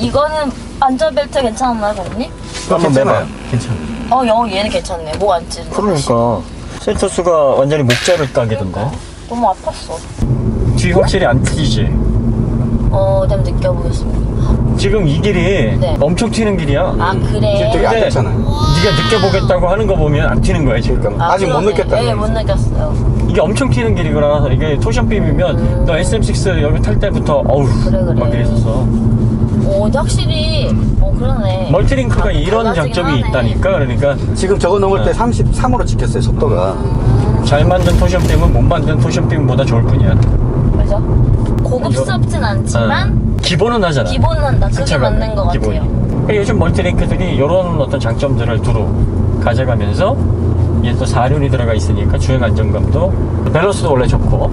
이거는 안전벨트 괜찮나요, 고객님? 한번 매봐요. 괜찮아. 얘는 괜찮네. 목 안 찌는. 그러니까 센터스가 완전히 목자를 따기던데. 너무 아팠어. 뒤 확실히 안 튀지. 좀 느껴보겠습니다. 지금 이 길이 네. 엄청 튀는 길이야. 아, 그래. 되게 안 좋잖아요. 네가 느껴보겠다고 하는 거 보면 안 튀는 거야 지금. 그러니까 아직 못 그러네. 느꼈다는 네, 못 느꼈어요. 이게 엄청 튀는 길이구나. 이게 토션빔이면 너 SM6 여기 탈 때부터 어우 그래. 막 이랬었어. 근데 확실히, 그러네. 멀티링크가 이런 달라지긴 장점이 하네. 있다니까. 그러니까 지금 저거 넘을 때 네. 33으로 찍혔어요, 속도가. 잘 만든 토션빔은 못 만든 토션빔보다 좋을 뿐이야. 그죠? 고급스럽진 않지만, 기본은 하잖아. 기본은 한다. 그게 승차감은 맞는 것 같아요. 기본이. 그러니까 요즘 멀티링크들이 이런 어떤 장점들을 두루 가져가면서 얘 또 4륜이 들어가 있으니까 주행 안정감도 밸런스도 원래 좋고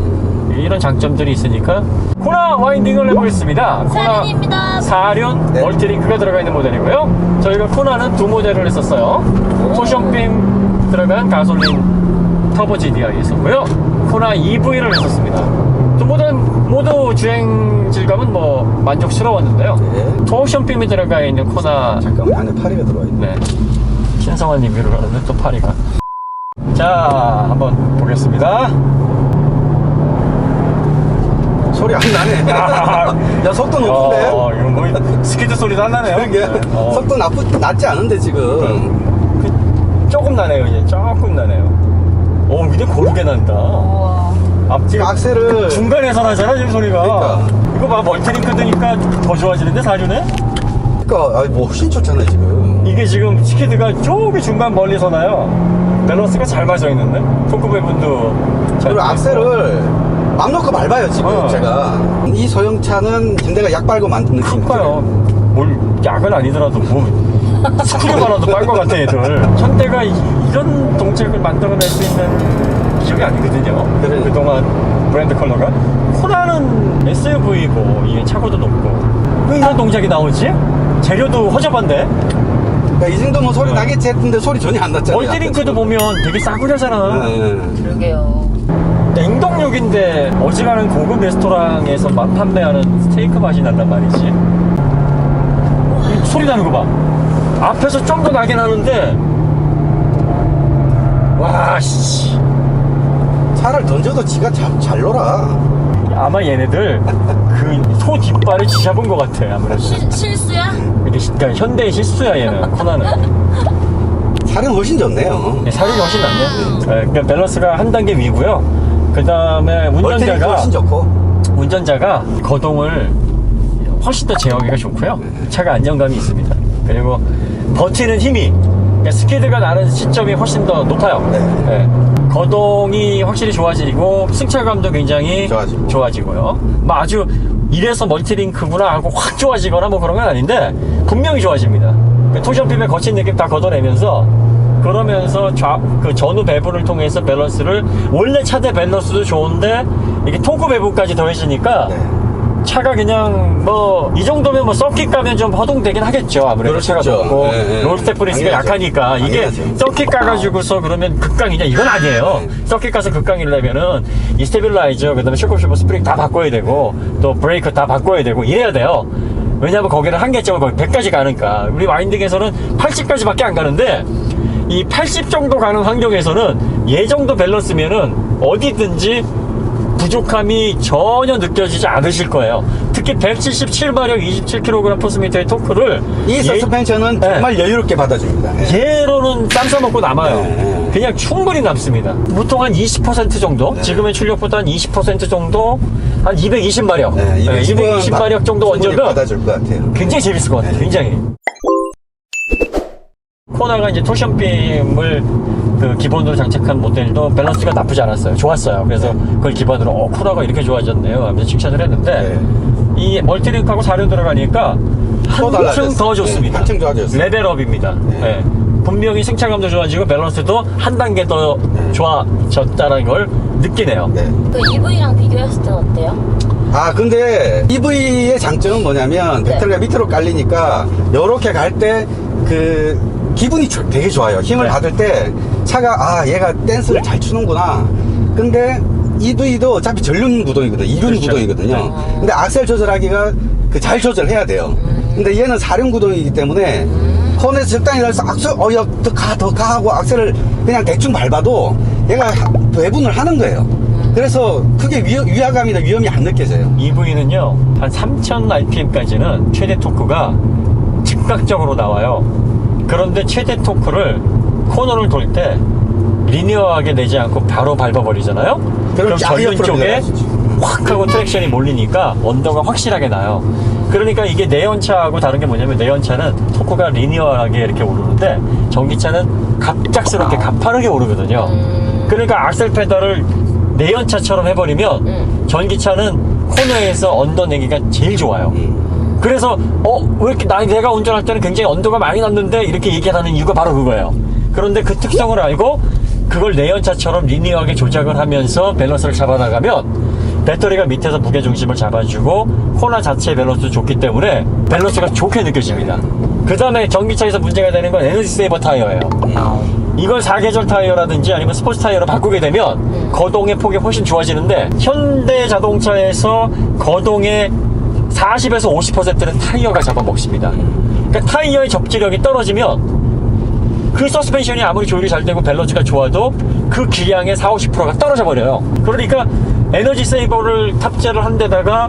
이런 장점들이 있으니까 코나 와인딩을 해보겠습니다. 코나 4륜입니다. 4륜 네. 멀티링크가 들어가 있는 모델이고요. 저희가 코나는 두 모델을 했었어요. 토션빔 들어간 가솔린 터보 GDI 있었고요. 코나 EV를 했었습니다. 두 모델 모두 주행 질감은 뭐 만족스러웠는데요. 네. 토션빔이 들어가 있는 코나 잠깐만, 안에 파리가 들어와 있네. 네. 신성한 리뷰를 하는데 또 파리가. 자, 한번 보겠습니다. 소리 안 나네. 야, 속도 높은데? 이거 뭐 스키드 소리도 안 나네요. 그러게. 속도 낮지 않은데, 지금. 조금 나네요. 이제 조금 나네요. 근데 고르게 난다. 우와. 앞뒤가 악셀을. 중간에서 나잖아 지금 소리가. 그러니까. 이거 봐, 멀티링크 드니까 더 좋아지는데 4륜에? 그러니까, 뭐 훨씬 좋잖아요, 지금. 이게 지금 스키드가 저기 중간 멀리서 나요. 밸런스가 잘 맞아 있는데 토크 배분도 잘 그리고 돼 악셀을 맘 놓고 밟아요, 지금 제가. 이 소형차는 내가 약 빨고 만든 느낌. 그럴까요? 뭘 약은 아니더라도 뭐 스크류만라도 빨 것 같아 애들. 현대가 이런 동작을 만들어낼 수 있는 기억이 아니거든요. 그래. 그동안 브랜드 컬러가 코나는 SUV고 이게 차고도 높고 왜 이런 동작이 나오지? 재료도 허접한데? 그러니까 이 정도면 소리 나겠지 했는데 소리 전혀 안 났잖아요. 멀티링크도 보면 되게 싸구려잖아. 네. 그러게요. 냉동육인데 어지간한 고급 레스토랑에서 판매하는 스테이크 맛이 난단 말이지. 이 소리 나는 거 봐. 앞에서 좀 더 나긴 하는데 와 씨. 차를 던져도 지가 잘 놀아. 아마 얘네들 그 소 뒷발을 쥐잡은 것 같아 아무래도. 실수야? 이게 그러니까 현대의 실수야 얘는 코나는. 차는 훨씬 좋네요. 사륜이 훨씬 낫네. 그러니까 밸런스가 한 단계 위고요. 그 다음에 멀티링크 훨씬 좋고. 운전자가 거동을 훨씬 더 제어하기가 좋고요. 차가 안정감이 있습니다. 그리고 버티는 힘이 그러니까 스키드가 나는 시점이 훨씬 더 높아요. 네. 거동이 확실히 좋아지고 승차감도 굉장히 좋아지고. 좋아지고요. 뭐 아주 이래서 멀티링크구나 하고 확 좋아지거나 뭐 그런 건 아닌데 분명히 좋아집니다. 토션빔의 거친 느낌 다 걷어내면서 그러면서 그 전후 배분을 통해서 밸런스를 원래 차대 밸런스도 좋은데 이게 토크 배분까지 더해지니까 네. 차가 그냥 뭐 이 정도면 뭐 서킷 가면 좀 허둥대긴 하겠죠. 아무래도 차가 그렇겠죠. 높고 네. 롤스텝 브레이스가 당연하죠. 약하니까 이게 당연하죠. 서킷 가가지고서 그러면 극강이냐 이건 아니에요. 서킷 가서 극강이려면은 이 스테빌라이저 그다음에 쇼크쇼버 스프링 다 바꿔야 되고 또 브레이크 다 바꿔야 되고 이래야 돼요. 왜냐면 거기는 한계점을 거의 100까지 가니까 우리 와인딩에서는 80까지밖에 안 가는데 이 80 정도 가는 환경에서는 얘 정도 밸런스면은 어디든지 부족함이 전혀 느껴지지 않으실 거예요. 특히 177마력 27kg/m의 토크를 이 서스펜션은 네. 정말 여유롭게 받아줍니다. 네. 얘로는 쌈 싸먹고 남아요. 네. 그냥 충분히 남습니다. 보통 한 20% 정도, 네. 지금의 출력보다 한 20% 정도, 한 220마력, 네, 220마력 정도 충분히 원적은 받아줄 것 같아요. 굉장히 재밌을 것 같아요. 네. 굉장히. 코나가 이제 토션빔을 그 기본으로 장착한 모델도 밸런스가 나쁘지 않았어요. 좋았어요. 그래서 그걸 기반으로 코나가 이렇게 좋아졌네요 하면서 칭찬을 했는데 이 멀티링크하고 4륜 들어가니까 한층 더 좋습니다. 한층 좋아졌어요. 레벨업입니다. 네. 분명히 승차감도 좋아지고 밸런스도 한 단계 더 좋아졌다는 걸 느끼네요. 네. 그 EV랑 비교했을 땐 어때요? 아, 근데 EV의 장점은 뭐냐면 네. 배터리가 밑으로 깔리니까 요렇게 갈 때 그 기분이 되게 좋아요. 힘을 네. 받을 때 차가 얘가 댄스를 잘 추는구나. 근데 EV도 어차피 전륜 구동이거든. 이륜 그렇죠. 구동이거든요. 네. 근데 악셀 조절하기가 그 잘 조절해야 돼요. 근데 얘는 사륜구동이기 때문에 코너에서 적당히 날서 악셀 야, 더 가 하고 악셀을 그냥 대충 밟아도 얘가 배분을 하는 거예요. 그래서 크게 위화감이나 위험이 안 느껴져요. EV는요 한 3000 rpm까지는 최대 토크가 즉각적으로 나와요. 그런데 최대 토크를 코너를 돌 때 리니어하게 내지 않고 바로 밟아버리잖아요. 그럼 전륜 쪽에 확 하고 트랙션이 몰리니까 언더가 확실하게 나요. 그러니까 이게 내연차하고 다른 게 뭐냐면 내연차는 토크가 리니어하게 이렇게 오르는데 전기차는 갑작스럽게 가파르게 오르거든요. 그러니까 악셀 페달을 내연차처럼 해버리면 전기차는 코너에서 언더 내기가 제일 좋아요. 그래서 왜 이렇게 내가 운전할 때는 굉장히 언더가 많이 났는데 이렇게 얘기하는 이유가 바로 그거예요. 그런데 그 특성을 알고 그걸 내연차처럼 리니어하게 조작을 하면서 밸런스를 잡아나가면 배터리가 밑에서 무게중심을 잡아주고 코너 자체의 밸런스도 좋기 때문에 밸런스가 좋게 느껴집니다. 그 다음에 전기차에서 문제가 되는 건 에너지 세이버 타이어예요. 이걸 4계절 타이어라든지 아니면 스포츠 타이어로 바꾸게 되면 거동의 폭이 훨씬 좋아지는데 현대 자동차에서 거동의 40에서 50%는 타이어가 잡아먹습니다. 그러니까 타이어의 접지력이 떨어지면 그 서스펜션이 아무리 조율이 잘 되고 밸런스가 좋아도 그 기량의 40-50%가 떨어져 버려요. 그러니까 에너지 세이버를 탑재를 한 데다가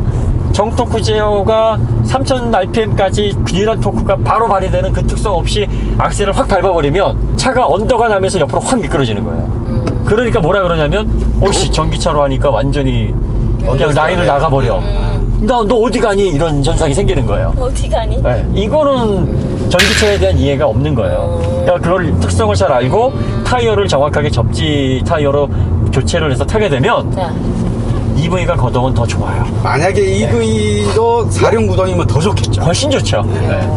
정토크 제어가 3000 rpm까지 균일한 토크가 바로 발휘되는 그 특성 없이 악셀을 확 밟아버리면 차가 언더가 나면서 옆으로 확 미끄러지는 거예요. 그러니까 뭐라 그러냐면 전기차로 하니까 완전히 그냥 라인을 나가버려. 너 어디 가니? 이런 현상이 생기는 거예요. 어디 가니? 네, 이거는 전기차에 대한 이해가 없는 거예요. 그러니까 그걸 특성을 잘 알고 타이어를 정확하게 접지 타이어로 교체를 해서 타게 되면 자, EV가 거동은 더 좋아요. 만약에 EV도 사륜구동이면 더 좋겠죠. 훨씬 좋죠. 네.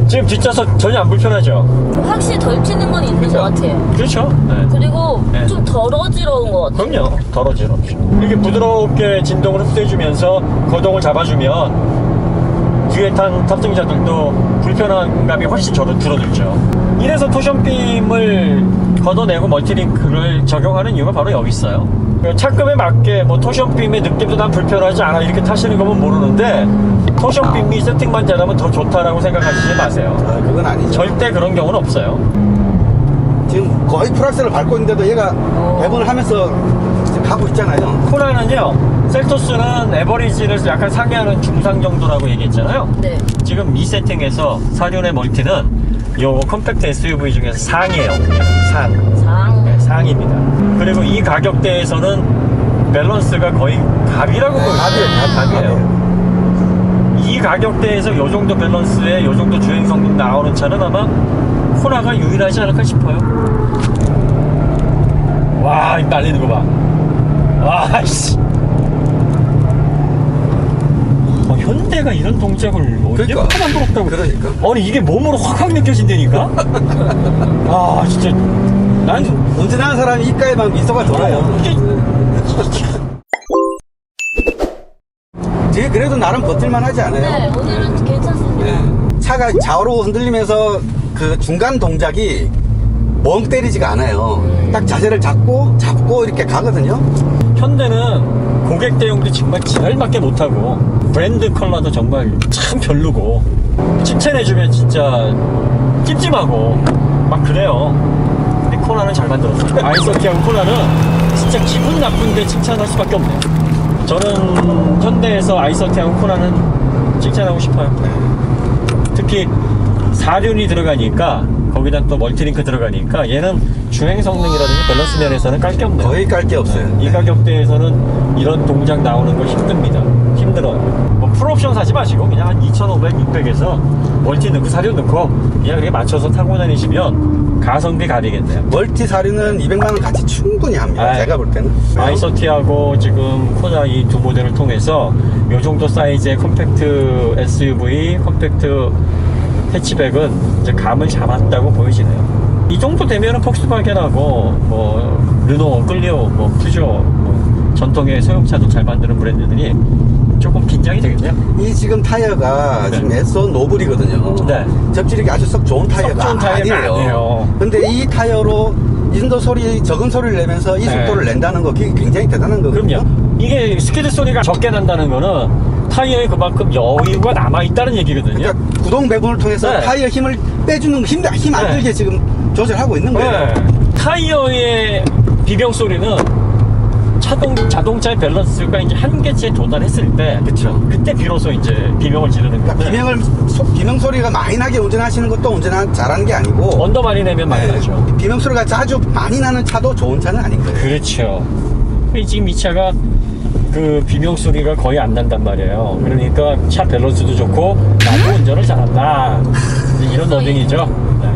지금 뒷좌석 전혀 안 불편하죠? 확실히 덜 튀는 건 있는 것 같아요. 그렇죠. 네. 그리고 네. 좀 덜 어지러운 것 같아요. 그럼요. 덜 어지럽죠. 이렇게 부드럽게 진동을 흡수해주면서 거동을 잡아주면 뒤에 탄 탑승자들도 불편한 감이 훨씬 줄어들죠. 이래서 토션빔을 걷어내고 멀티링크를 적용하는 이유가 바로 여기 있어요. 차급에 맞게 토션빔의 느낌도 난 불편하지 않아 이렇게 타시는 거면 모르는데 토션빔이 세팅만 잘하면 더 좋다라고 생각하시지 마세요. 그건 아니죠. 절대 그런 경우는 없어요. 지금 거의 풀악셀을 밟고 있는데도 얘가 배분을 하면서 지금 가고 있잖아요. 코나는요, 셀토스는 에버리지를 약간 상회하는 중상 정도라고 얘기했잖아요. 네. 지금 이 세팅에서 사륜의 멀티는 요 컴팩트 SUV 중에서 상이에요. 상. 네, 상입니다. 그리고 이 가격대에서는 밸런스가 거의 갑이라고 보여요. 갑이에요. 이 가격대에서 요 정도 밸런스에 요 정도 주행 성능 나오는 차는 아마 코나가 유일하지 않을까 싶어요. 와, 이 날리는 거 봐. 와, 씨. 현대가 이런 동작을 언제 그러니까. 하나 부럽다고. 그러니까. 아니, 이게 몸으로 확 느껴진다니까? 아, 진짜. 난. 운전하는 사람이 입가에만 미소가 돌아요. 이게. 뒤에 그래도 나름 버틸만 하지 않아요? 네, 오늘은 괜찮습니다. 네. 차가 좌우로 흔들리면서 그 중간 동작이 멍 때리지가 않아요. 딱 자세를 잡고 이렇게 가거든요. 현대는 고객 대용도 정말 지랄밖에 못하고 브랜드 컬러도 정말 참 별로고 칭찬해주면 진짜 찜찜하고 막 그래요. 근데 코나는 잘 만들었어요. 아이서티하고 코나는 진짜 기분 나쁜데 칭찬할 수밖에 없네요. 저는 현대에서 아이서티하고 코나는 칭찬하고 싶어요. 특히 사륜이 들어가니까 거기다 또 멀티링크 들어가니까 얘는 주행 성능이라든지 밸런스 면에서는 깔 게 없네요. 거의 깔 게 없어요. 이 가격대에서는 이런 동작 나오는 거 힘들어요. 뭐 풀옵션 사지 마시고 그냥 한 2,500, 600에서 멀티 넣고 사륜 넣고 그냥 그렇게 맞춰서 타고 다니시면 가성비 갑이겠네요. 멀티 사륜은 200만원 같이 충분히 합니다. 제가 볼 때는. 아이서티하고 지금 코나 이 두 모델을 통해서 요 정도 사이즈의 컴팩트 SUV, 컴팩트 해치백은 이제 감을 잡았다고 보여지네요. 이 정도 되면은 폭스바겐하고 뭐 르노, 클리오, 뭐 푸조, 뭐 전통의 소형차도 잘 만드는 브랜드들이 조금 긴장이 되겠네요. 이 지금 타이어가 지금 S1 노블이거든요. 네. 접지력이 아주 썩 좋은 타이어가 좋은 타이어가 아니에요. 근데 이 타이어로 이 정도 적은 소리를 내면서 이 네. 속도를 낸다는 거 굉장히 대단한 거거든요. 그럼요. 이게 스키드 소리가 적게 난다는 거는 타이어에 그만큼 여유가 남아있다는 얘기거든요. 그러니까 구동 배분을 통해서 네. 타이어 힘을 빼주는 힘 안 네. 들게 지금 조절하고 있는 거예요. 네. 타이어의 비명 소리는 자동차의 밸런스가 이제 한계치에 도달했을 때, 그쵸. 그때 비로소 이제 비명을 지르는 건데, 그러니까 비명 소리가 많이 나게 운전하시는 것도 운전 잘하는 게 아니고 언더 많이 내면 많이 나죠. 비명 소리가 아주 많이 나는 차도 좋은 차는 아닌 거예요. 그렇죠. 지금 이 차가 그 비명 소리가 거의 안 난단 말이에요. 그러니까 차 밸런스도 좋고 나도 운전을 잘한다. 이제 이런 너딩이죠. 네.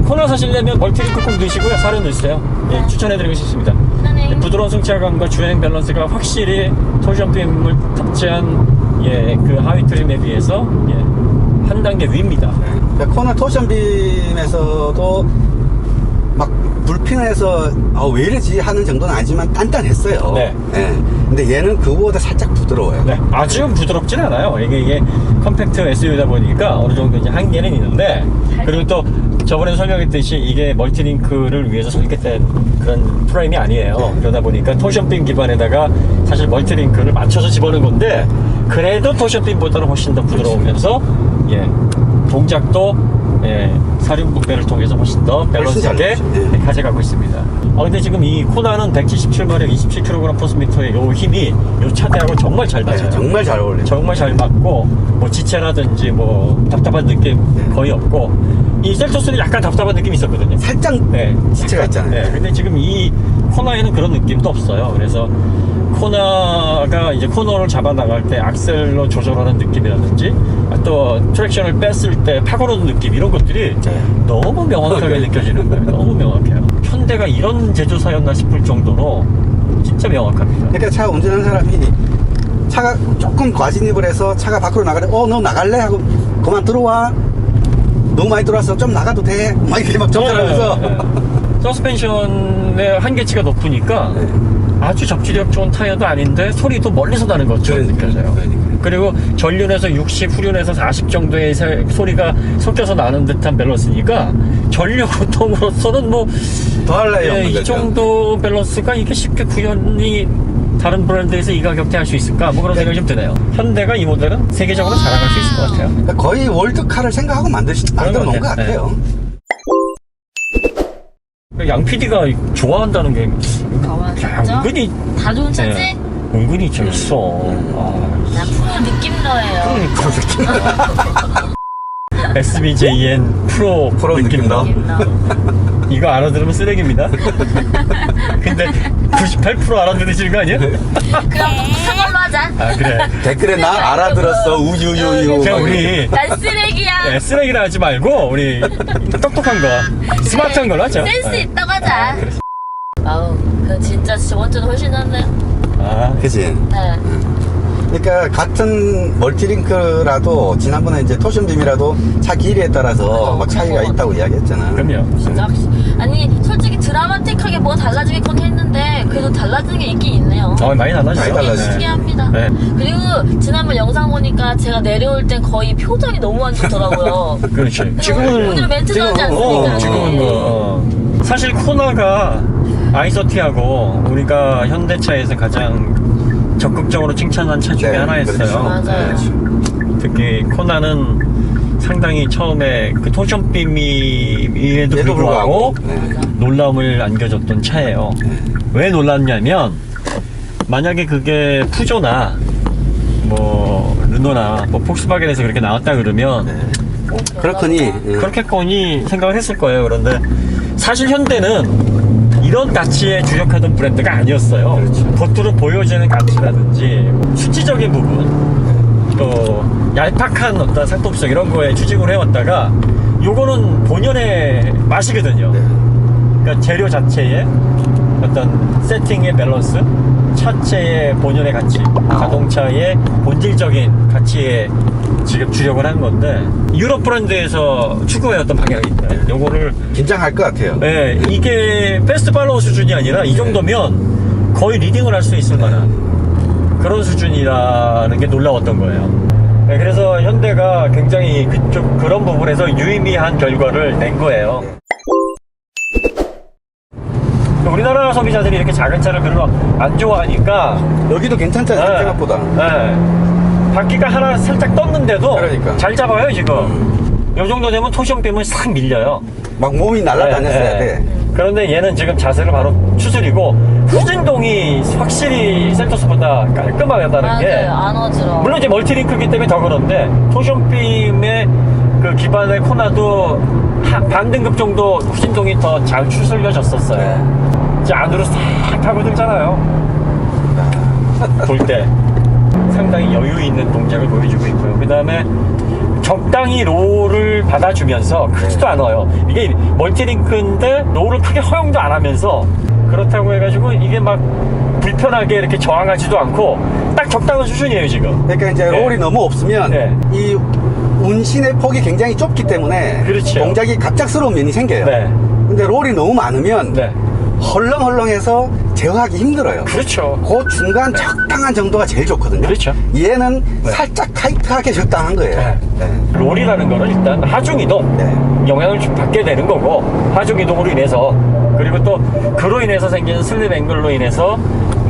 코너 사시려면 멀티링크 꼭 넣으시고요. 사료 넣으세요. 예, 추천해드리고 싶습니다. 네. 부드러운 승차감과 주행 밸런스가 확실히 토션 빔을 탑재한 그 하위 트림에 비해서 한 단계 위입니다. 그러니까 코너 토션빔에서도 막 불편해서 왜 이러지 하는 정도는 아니지만 단단했어요. 네. 예. 근데 얘는 그거보다 살짝 부드러워요. 네, 아주 부드럽진 않아요. 이게 컴팩트 SUV다 보니까 어느 정도 이제 한계는 있는데, 그리고 또 저번에 설명했듯이 이게 멀티링크를 위해서 설계된 그런 프레임이 아니에요. 그러다 보니까 토션빔 기반에다가 사실 멀티링크를 맞춰서 집어넣은 건데, 그래도 토션빔보다는 훨씬 더 부드러우면서 동작도 사륜 분배를 통해서 훨씬 더 밸런스 있게 가져가고 있습니다. 근데 지금 이 코나는 177마력 27kg 포스미터의 요 힘이 요 차대하고 정말 잘 맞아요. 네, 정말 잘 어울려요. 정말 잘 맞고, 뭐 지체라든지 뭐 답답한 느낌 거의 없고, 이 셀토스는 약간 답답한 느낌이 있었거든요. 살짝 지체가 있잖아요. 네, 근데 지금 이 코나에는 그런 느낌도 없어요. 그래서 코나가 이제 코너를 잡아 나갈 때 악셀로 조절하는 느낌이라든지, 또 트랙션을 뺐을 때 파고르는 느낌, 이런 것들이 너무 명확하게 느껴지는 거예요. 너무 명확해요. 현대가 이런 제조사였나 싶을 정도로 진짜 명확합니다. 그러니까 차 운전하는 사람이 차가 조금 과진입을 해서 차가 밖으로 나가래. 너 나갈래? 하고 그만 들어와. 너무 많이 들어와서 좀 나가도 돼. 막 이렇게 막 접근하면서. 서스펜션의 한계치가 높으니까 아주 접지력 좋은 타이어도 아닌데 소리도 멀리서 나는 것처럼 느껴져요. 그리고 전륜에서 60, 후륜에서 40 정도의 소리가 섞여서 나는 듯한 밸런스니까 전륜 고통으로서는 뭐 더 할래요. 이 정도 밸런스가 이게 쉽게 구현이 다른 브랜드에서 이 가격대 할 수 있을까? 뭐 그런 생각이 좀 드네요. 현대가 이 모델은 세계적으로 자랑할 수 있을 것 같아요. 그러니까 거의 월드카를 생각하고 만들어 놓은 것 같아요. 양 PD가 좋아한다는 게 은근히 다 좋은 차지? 은근히 좀 있어. 나 프로 느낌 너예요. SBJN 프로 느낌다. 이거 알아들으면 쓰레기입니다. 근데 98% 알아들으시는 거 아니에요? 그럼 똑똑한 걸로 하자. 그래. 댓글에 나 알아들었어. 우유유유. 그냥 우리 난 쓰레기야. 쓰레기라 하지 말고 우리 똑똑한 거, 스마트한 걸로 하죠. 센스 있다고 하자. 그래. 아우, 그 진짜 저번주는 훨씬 낫네요. 그치? 네. 그러니까 같은 멀티링크라도 지난번에 이제 토션빔이라도 차 길이에 따라서 막 차이가 있다고 이야기했잖아. 그럼요. 진짜 확실히. 아니 솔직히 드라마틱하게 뭐가 달라지겠건 했는데 그래도 달라진 게 있긴 있네요. 많이 달라지죠. 많이 달라지죠. 신기합니다. 네. 그리고 지난번 영상 보니까 제가 내려올 땐 거의 표정이 너무 안 좋더라고요. 그렇지. 오늘 멘트 나오지 않습니까? 지금은 사실 코나가 아이소티하고 우리가 현대차에서 가장 적극적으로 칭찬한 차 중에 하나였어요. 그렇죠. 맞아요. 특히 코나는 상당히 처음에 그 토션빔임에도 불구하고 놀라움을 안겨줬던 차예요. 왜 놀랐냐면, 만약에 그게 푸조나 뭐 르노나 뭐 폭스바겐에서 그렇게 나왔다 그러면 그렇겠거니 생각을 했을 거예요. 그런데 사실 현대는 이런 가치에 주력하던 브랜드가 아니었어요. 겉으로 보여지는 가치라든지 수치적인 부분, 또 얄팍한 어떤 상품성 이런 거에 추진을 해왔다가, 요거는 본연의 맛이거든요. 그러니까 재료 자체의 어떤 세팅의 밸런스, 차체의 본연의 가치, 자동차의 본질적인 가치에 지금 주력을 한 건데, 유럽 브랜드에서 추구해왔던 방향인데, 요거를 긴장할 것 같아요. 이게 패스트 팔로우 수준이 아니라 이 정도면 거의 리딩을 할 수 있을 만한 그런 수준이라는 게 놀라웠던 거예요. 그래서 현대가 굉장히 그런 부분에서 유의미한 결과를 낸 거예요. 우리나라 소비자들이 이렇게 작은 차를 별로 안 좋아하니까 여기도 괜찮잖아요, 네. 생각보다. 네. 바퀴가 하나 살짝 떴는데도 그러니까. 잘 잡아요 지금. 요 정도 되면 토시온 빔은 싹 밀려요. 막 몸이 날아다녔어야 네, 돼. 네. 그런데 얘는 지금 자세를 바로 추스리고 후진동이 확실히 셀토스보다 깔끔하다는 게, 맞아요. 안 어지러워. 물론 이제 멀티링크이기 때문에 더 그런데 토시온 빔의 그 기반의 코나도 반등급 정도 후진동이 더 잘 추스려졌었어요. 이제 안으로 싹 파고들잖아요. 볼 때 상당히 여유 있는 동작을 보여주고 있고요. 그 다음에 적당히 롤을 받아주면서 크지도 않아요. 이게 멀티링크인데 롤을 크게 허용도 안 하면서, 그렇다고 해가지고 이게 막 불편하게 이렇게 저항하지도 않고 딱 적당한 수준이에요 지금. 그러니까 이제 네. 롤이 너무 없으면 네. 이 운신의 폭이 굉장히 좁기 때문에 그렇죠. 동작이 갑작스러운 면이 생겨요. 네. 근데 롤이 너무 많으면 네. 헐렁헐렁해서 제어하기 힘들어요. 그렇죠. 그 중간 적당한 정도가 제일 좋거든요. 그렇죠. 얘는 살짝 타이트하게 적당한 거예요. 네. 네. 롤이라는 거는 일단 하중이동 네. 영향을 좀 받게 되는 거고, 하중이동으로 인해서, 그리고 또 그로 인해서 생기는 슬립 앵글로 인해서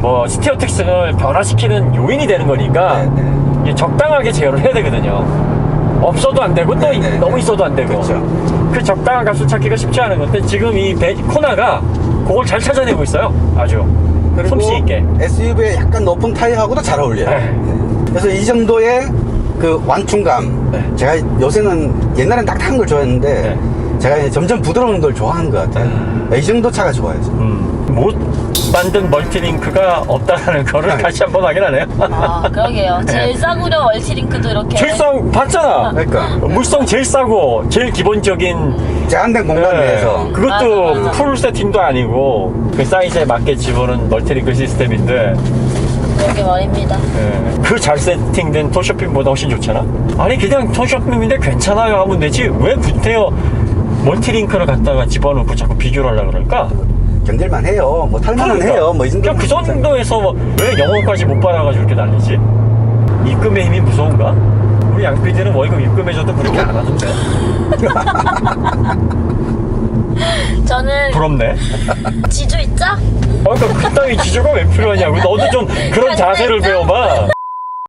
뭐 스티어 특성을 변화시키는 요인이 되는 거니까 네, 네. 이게 적당하게 제어를 해야 되거든요. 없어도 안 되고 또 네, 네, 너무 네. 있어도 안 되고. 그렇죠. 그 적당한 값을 찾기가 쉽지 않은 건데, 지금 이 코나가 그걸 잘 찾아내고 있어요. 아주 그리고 솜씨 있게. SUV의 약간 높은 타이어하고도 잘 어울려요. 네. 네. 그래서 이 정도의 그 완충감, 네. 제가 요새는 옛날엔 딱딱한 걸 좋아했는데 네. 제가 이제 점점 부드러운 걸 좋아하는 것 같아요. 이 정도 차가 좋아요. 못 만든 멀티링크가 없다는 거를 네. 다시 한번 확인하네요. 아, 그러게요. 제일 싸구려 멀티링크도 이렇게. 제일 싸고 봤잖아. 그러니까 물성 제일 싸고 제일 기본적인. 제한된 공간 내에서 그것도 맞아, 맞아. 풀 세팅도 아니고 그 사이즈에 맞게 집어넣은 멀티링크 시스템인데, 그러게 말입니다. 그 잘 세팅된 토쇼핑보다 훨씬 좋잖아. 아니 그냥 토쇼핑인데 괜찮아요 하면 되지, 왜 구태여 멀티링크를 갖다가 집어넣고 자꾸 비교를 하려고 그럴까? 견딜만 해요. 뭐 탈만은 해요. 뭐 이 정도. 그냥 그 정도에서 왜 영어까지 못 받아가지고 이렇게 난리지? 입금의 힘이 무서운가? 우리 양 PD는 월급 입금해줘도 그렇게 안 하던데. 저는 부럽네. 지주 있죠? 그러니까 그따위 지조가 왜 필요하냐고. 너도 좀 그런 자세를 배워봐.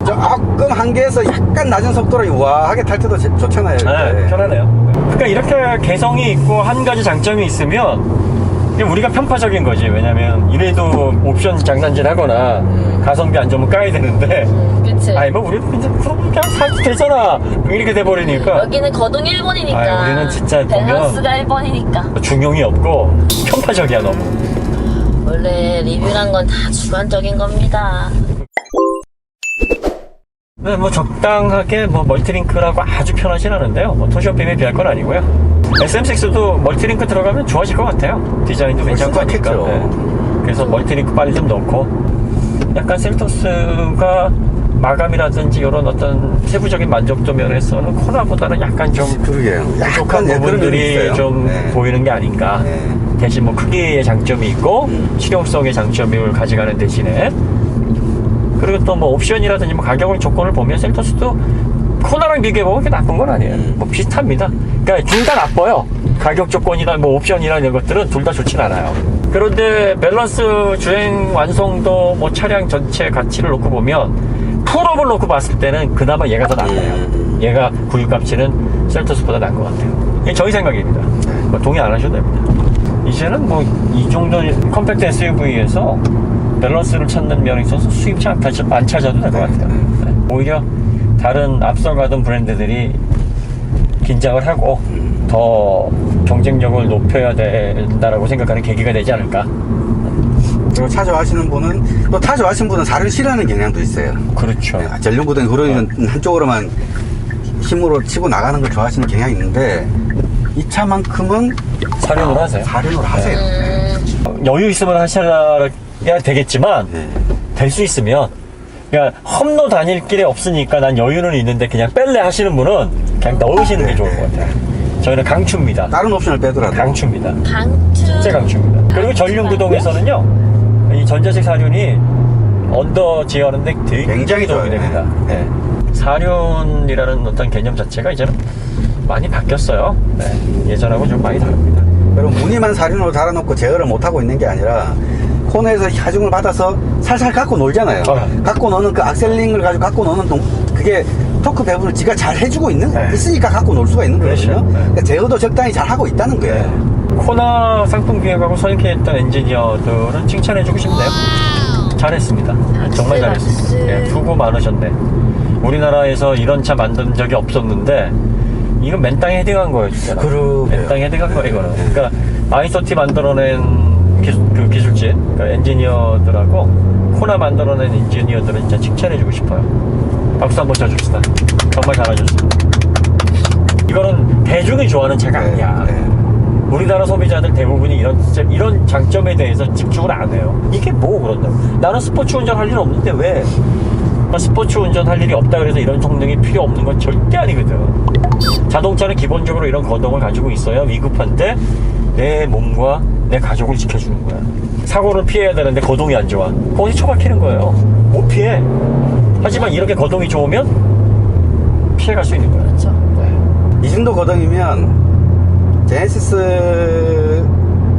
조금 한계에서 약간 낮은 속도로 우아하게 탈 때도 좋잖아요. 네, 이렇게. 편하네요. 그러니까 이렇게 개성이 있고 한 가지 장점이 있으면 그냥 우리가 편파적인 거지. 왜냐면 이래도 옵션 장난질 하거나 가성비 안 좋으면 까야 되는데, 그치. 아니 뭐 우리는 그냥 사도 되잖아 이렇게 돼버리니까 여기는 거동 1번이니까. 아이, 우리는 진짜 보면- 밸런스가 1번이니까. 중용이 없고 편파적이야 너무. 원래 리뷰란 건 다 주관적인 겁니다. 네, 뭐 적당하게 뭐 멀티링크라고 아주 편하진 않은데요. 뭐 토시오빔에 비할 건 아니고요. SM6도 멀티링크 들어가면 좋아질 것 같아요. 디자인도 괜찮고 훨씬 하니까. 좋겠죠. 그래서 멀티링크 빨리 좀 넣고, 약간 셀토스가 마감이라든지 이런 어떤 세부적인 만족도 면에서는 코나보다는 약간 좀 그러게요. 부족한 약간 그런 면이 부분들이 있어요. 좀 네. 보이는 게 아닌가. 네. 대신 뭐 크기의 장점이 있고 실용성의 장점을 가져가는 대신에, 그리고 또 뭐 옵션이라든지 뭐 가격을 조건을 보면 셀토스도 코나랑 비교해보면 그렇게 나쁜 건 아니에요. 뭐 비슷합니다. 그러니까 둘 다 나빠요. 가격 조건이나 뭐 옵션이나 이런 것들은 둘 다 좋진 않아요. 그런데 밸런스, 주행 완성도, 뭐 차량 전체 가치를 놓고 보면 풀업을 놓고 봤을 때는 그나마 얘가 더 낫네요. 얘가 구입값치는 셀토스보다 나은 것 같아요. 이게 저희 생각입니다. 뭐 동의 안 하셔도 됩니다. 이제는 뭐 이 정도 컴팩트 SUV에서 밸런스를 찾는 면에 있어서 수입차 안 찾아도 될 것 같아요. 네. 오히려 다른 앞서가던 브랜드들이 긴장을 하고 더 경쟁력을 높여야 된다라고 생각하는 계기가 되지 않을까. 그리고 차 좋아하시는 분은, 또 차 좋아하시는 분은 살을 싫어하는 경향도 있어요. 그렇죠. 전륜구동 그러면 한쪽으로만 힘으로 치고 나가는 걸 좋아하시는 경향이 있는데, 이 차만큼은 사륜으로 하세요. 사륜으로 하세요. 여유 있으면 하셔야 되겠지만, 네. 될 수 있으면, 그러니까 험로 다닐 길에 없으니까 난 여유는 있는데 그냥 뺄래 하시는 분은 그냥 넣으시는 게 좋을 것 같아요. 저희는 강추입니다. 다른 옵션을 빼더라도. 강추입니다. 강추. 진짜 강추입니다. 그리고 전륜구동에서는요, 이 전자식 사륜이 언더 제어하는데 되게 굉장히 도움이 좋아요. 됩니다. 네. 네. 사륜이라는 어떤 개념 자체가 이제는 많이 바뀌었어요. 네. 예전하고 좀 많이 다릅니다. 그럼 무늬만 사륜으로 달아놓고 제어를 못하고 있는 게 아니라 코너에서 하중을 받아서 살살 갖고 놀잖아요. 갖고 노는 그 악셀링을 가지고 갖고 노는 그게 토크 배분을 지가 잘 해주고 있으니까 갖고 놀 수가 있는 그렇죠. 거거든요. 그러니까 제어도 적당히 잘 하고 있다는 거예요. 코나 상품 기획하고 선임했던 엔지니어들은 칭찬해주고 싶네요. 잘했습니다. 정말 잘했습니다. 예, 수고 많으셨네. 우리나라에서 이런 차 만든 적이 없었는데 이건 맨땅에 헤딩한 거예요, 진짜. 그러게요. 맨땅에 헤딩한 거예요, 이거는. 그러니까 아이소티 만들어낸 기술진, 그러니까 엔지니어들하고 코나 만들어낸 엔지니어들은 진짜 칭찬해주고 싶어요. 박수 한번 쳐줍시다. 정말 잘하셨어요. 이거는 대중이 좋아하는 차가 아니야. 우리나라 소비자들 대부분이 이런 장점에 대해서 집중을 안 해요. 이게 뭐 그런다고. 나는 스포츠 운전할 일 없는데 왜? 스포츠 운전할 일이 없다 그래서 이런 성능이 필요 없는 건 절대 아니거든. 자동차는 기본적으로 이런 거동을 가지고 있어야 위급한데 내 몸과 내 가족을 지켜주는 거야. 사고를 피해야 되는데 거동이 안 좋아. 거기 처박히는 거예요. 못 피해. 하지만 이렇게 거동이 좋으면 피해갈 수 있는 거야. 그렇죠. 이 정도 거동이면 제네시스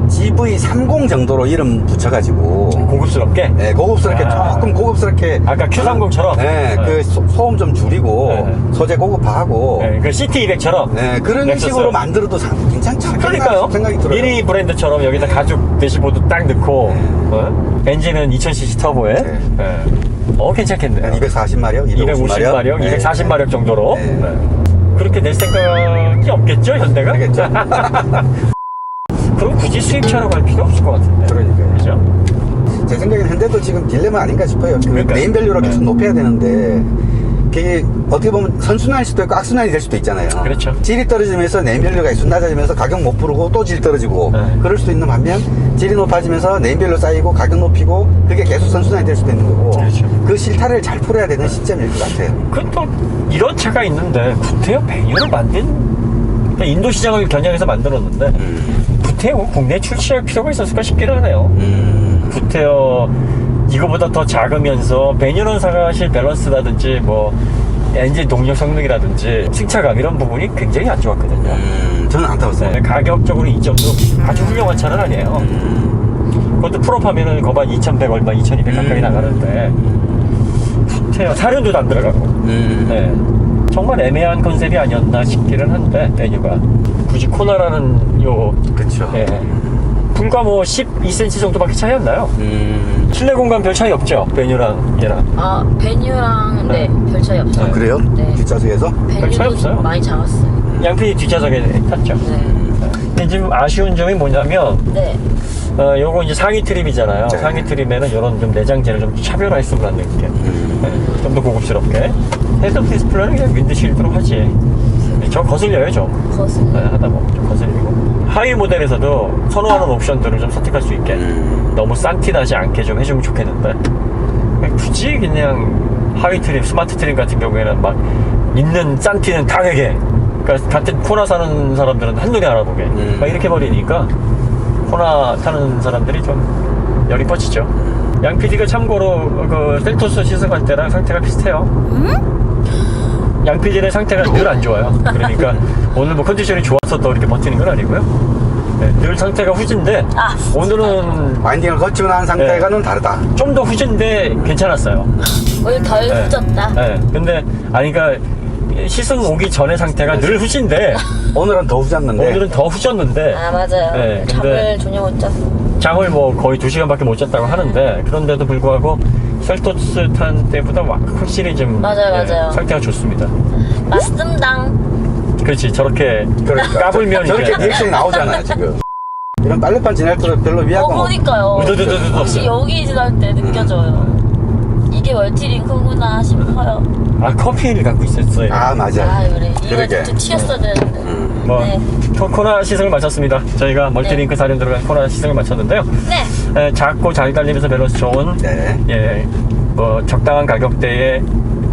GV30 정도로 이름 붙여가지고 고급스럽게? 네, 고급스럽게 조금 고급스럽게 아까 Q30처럼? 네, 그 소음 좀 줄이고 소재 고급화하고 네, 그 CT200처럼? 네, 그런 넥서스. 식으로 만들어도 괜찮지 않나 그러니까요. 생각이 들어요. 미니 브랜드처럼 여기다 가죽 대시보드 딱 넣고 엔진은 2000cc 터보에 괜찮겠네요. 240마력, 250마력, 240마력 정도로 그렇게 낼 생각이 없겠죠, 현대가? 그러겠죠. 그럼 굳이 수입차로 갈 필요 없을 것 같은데. 그러니까요. 그죠? 제 생각에는 현대도 지금 딜레마 아닌가 싶어요. 그 그러니까요. 네임밸류로 계속 높여야 되는데 그게 어떻게 보면 선순환일 수도 있고 악순환이 될 수도 있잖아요. 그렇죠. 질이 떨어지면서 네임밸류가 계속 낮아지면서 가격 못 부르고 또 질 떨어지고 그럴 수도 있는 반면 질이 높아지면서 네임밸류 쌓이고 가격 높이고 그게 계속 선순환이 될 수도 있는 거고 그렇죠. 그 실타래를 잘 풀어야 되는 시점일 것 같아요. 또 이런 차가 있는데 구태여 베뉴를 그러니까 인도 시장을 겨냥해서 만들었는데 구태여 국내에 출시할 필요가 있었을까 싶긴 하네요. 구태여 이거보다 더 작으면서 베뉴는 사실 밸런스라든지 뭐 엔진 동력 성능이라든지 승차감 이런 부분이 굉장히 안 좋았거든요. 저는 안 타봤어요. 네, 가격적으로 이 점도 아주 훌륭한 차는 아니에요. 그것도 풀업하면은 거반 2100 얼마 2200 가까이 나가는데 구태여 사륜도 안 들어가고 네. 정말 애매한 컨셉이 아니었나 싶기는 한데 메뉴가 굳이 코나라는 그쵸. 불과 뭐 12cm 정도밖에 차이 안 나요. 실내 공간 별 차이 없죠, 베뉴랑 얘랑. 베뉴랑 별 차이 없어요. 그래요? 네. 뒷좌석에서? 별 차이 없어요. 베뉴도 많이 작았어요. 양피 뒷좌석에 탔죠. 근데 지금 아쉬운 점이 뭐냐면 요거 이제 상위 트림이잖아요. 네. 상위 트림에는 이런 좀 내장재를 좀 차별화했으면 하는 느낌. 좀 더 고급스럽게. 헤드업 디스플레이는 그냥 윈드실드로 하지. 저 거슬려요, 좀. 하다 보면 좀 거슬리고. 하위 모델에서도 선호하는 옵션들을 좀 선택할 수 있게. 너무 산티나지 않게 좀 해주면 좋겠는데. 굳이 그냥 하위 트림, 스마트 트림 같은 경우에는 막 있는 산티는 강하게. 그러니까 같은 코나 사는 사람들은 한눈에 알아보게. 막 이렇게 버리니까 코나 타는 사람들이 좀 열이 뻗치죠. 양 PD가 참고로 그 셀토스 시승할 때랑 상태가 비슷해요. 양 PD의 상태가 늘 안 좋아요. 그러니까 오늘 뭐 컨디션이 좋아서 또 이렇게 버티는 건 아니고요. 네, 늘 상태가 후진데 오늘은 와인딩을 거치고 난 상태가는 다르다. 좀 더 후진데 괜찮았어요. 오늘 덜 후졌다. 네, 근데 그러니까 시승 오기 전의 상태가 늘 후진데 오늘은 더 후졌는데 오늘은 더 후졌는데 맞아요. 네, 근데 잠을 전혀 못 잤어. 잠을 뭐 거의 2시간밖에 못 잤다고 하는데 그런데도 불구하고 셀토스 탄 때보다 확실히 좀 맞아요. 상태가 좋습니다. 맞습당. 그렇지, 저렇게 까불면 저렇게 이제 리액션이 나오잖아요 지금. 이런 빨래판 지날 때 별로 위화감 그러니까요. 우드드드드 혹시 없어요. 여기 지날 때 느껴져요. 이게 멀티링크구나 싶어요. 커피를 갖고 있었어요. 맞아요. 그래. 이거 그러게. 좀 튀었어야 되는데. 뭐 네. 코나 시승을 마쳤습니다. 저희가 멀티링크 사륜 들어간 코나 시승을 마쳤는데요. 작고 잘 달리면서 밸런스 좋은 뭐 적당한 가격대의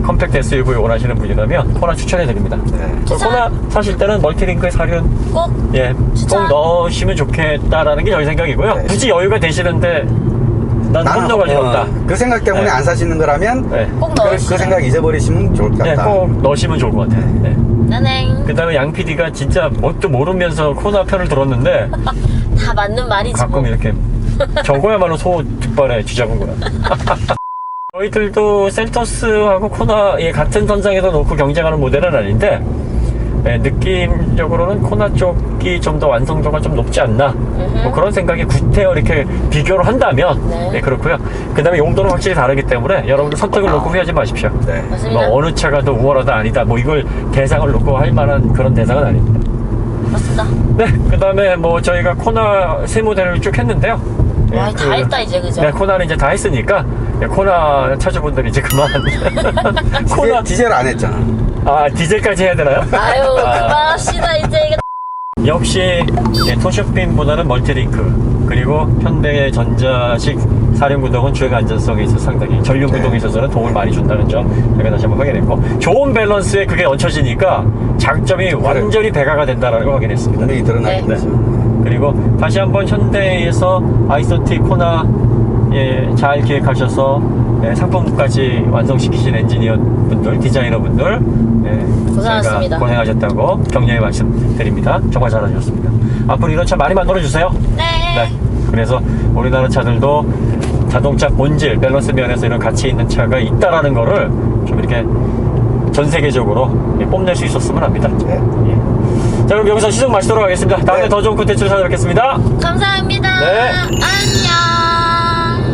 컴팩트 SUV 원하시는 분이라면 코나 추천해 드립니다. 코나 사실 때는 멀티링크의 사륜 꼭 꼭 넣으시면 좋겠다라는 게 저희 생각이고요. 굳이 여유가 되시는데 난 혼자가 없다. 그 생각 때문에 안 사시는 거라면 꼭 그 넣으시죠. 생각 잊어버리시면 좋을 것 같다. 꼭 넣으시면 좋을 것 같아요. 나냉. 그 다음에 양 PD가 진짜 뭣도 모르면서 코나 편을 들었는데 다 맞는 말이지 가끔 뭐. 이렇게 저거야말로 소 뒷발에 쥐잡은 거야. 저희들도 셀토스하고 코나의 같은 선상에서 놓고 경쟁하는 모델은 아닌데 느낌적으로는 코나 쪽이 좀 더 완성도가 좀 높지 않나 뭐 그런 생각이 구태여 이렇게 비교를 한다면 네. 그렇고요. 그 다음에 용도는 확실히 다르기 때문에 여러분들 선택을 놓고 후회하지 마십시오. 네. 맞습니다. 뭐 어느 차가 더 우월하다 아니다 뭐 이걸 대상을 놓고 할 만한 그런 대상은 아닙니다. 맞습니다. 네, 그 다음에 뭐 저희가 코나 세 모델을 쭉 했는데요. 와, 다 했다 이제 그죠? 네, 코나는 이제 다 했으니까 코나 차주분들이 이제 그만 코나 디젤 안 했잖아. 아 디젤까지 해야 되나요? 아유 그만합시다 이제 이거. 역시 토쇼핀보다는 멀티링크 그리고 현대전자식 사륜구동은 주행 안전성에 있어서 상당히 전륜구동에 있어서는 도움을 많이 준다는 점 제가 다시 한번 확인했고 좋은 밸런스에 그게 얹혀지니까 장점이 완전히 배가가 된다는 걸 확인했습니다. 분명히 드러나긴 네. 했죠. 그리고 다시 한번 현대에서 아이소티 코나 잘 기획하셔서 상품까지 완성시키신 엔지니어 분들, 디자이너 분들 고생하셨습니다. 고생하셨다고 격려의 말씀드립니다. 정말 잘하셨습니다. 앞으로 이런 차 많이 만들어주세요. 네. 그래서 우리나라 차들도 자동차 본질, 밸런스 면에서 이런 가치 있는 차가 있다라는 거를 좀 이렇게 전 세계적으로 뽐낼 수 있었으면 합니다. 네. 자, 그럼 여기서 시승 마치도록 하겠습니다. 다음에 네. 더 좋은 콘텐츠로 찾아뵙겠습니다. 감사합니다. 네.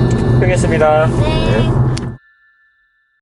안녕. 뵙겠습니다. 네.